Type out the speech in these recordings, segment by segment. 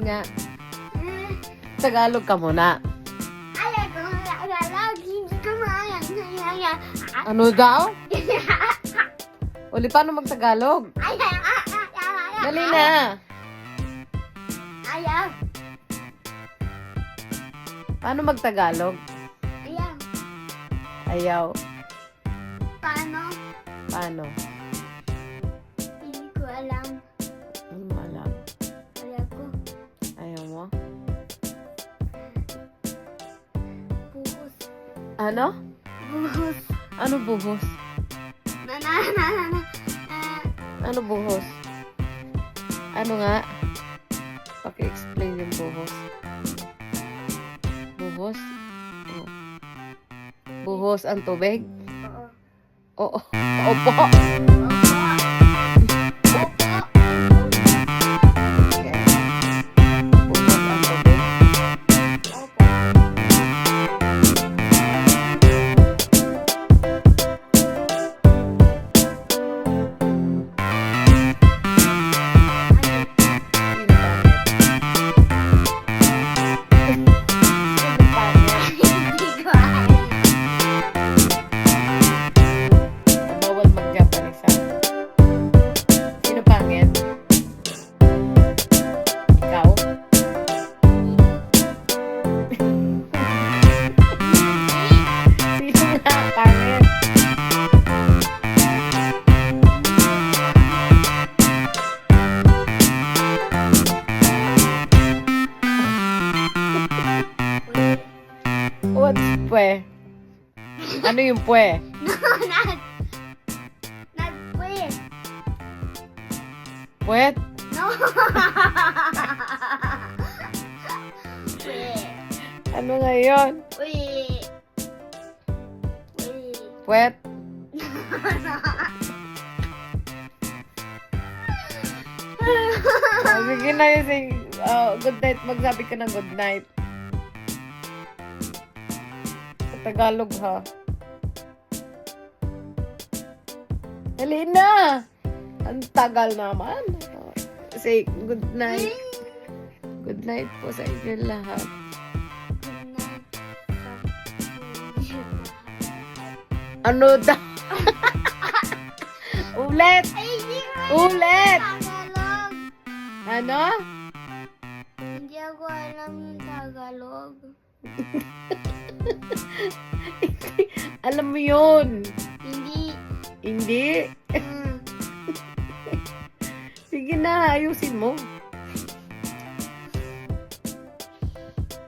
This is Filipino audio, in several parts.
nga. Tagalog ka muna. Ayaw ko Tagalog. Hindi ko maayang. Ano daw? Uli, paano mag-Tagalog? Dali na. Ayaw. Paano mag-Tagalog? Ayaw. Ayaw. Paano? Paano? Hindi ko alam. Hindi mo alam. Ayaw ko. Ayaw mo? Buhos. Ano? Buhos. Ano buhos? Na. Ano buhos? Ano nga? Paki-explain yung buhos. Buhos? Oh. Buhos ang tubig? Oo. Oo. Opo. Opo. Okay. Buhos ang tubig. Opo. Sino pangit? Hindi ko alam. Bawal mag-Japanese, ha? Sino pangit? Ikaw? Sino nga pangit? What's pwe? Ano yung pwe? Nagpwe. Pwet? No. Pwe. Ano nga yun? Pwe. Pwe. Pwet? Oh, sige na yun. Good night. Magsabi ka ng good night. Sa Tagalog, ha? Dali na! Ang tagal naman. Say good night. Good night po sa inyo lahat. Ano daw? Ulit! Ay, hindi ko Ulit! Tagalog. Ano? Hindi ako alam yung Tagalog. Alam mo yun. Hindi. Hindi. Mm. Sige na, ayusin mo.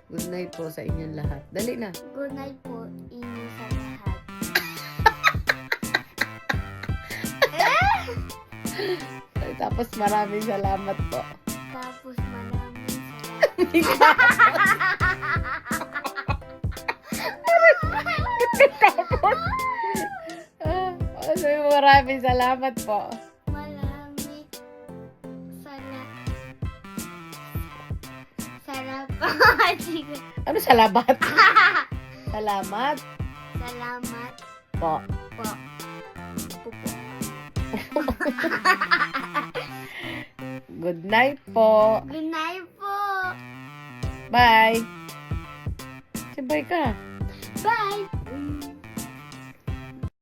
Good night po sa inyong lahat. Dali na. Good night po inyo sa lahat. Tapos maraming salamat po. Tapos maraming salamat. Tapos, ano yung maraming salamat po. Maraming salamat. Ano salamat? Salamat Salamat po. po. Pupo. Good night po. Good night po. Bye. Sabay ka. Bye.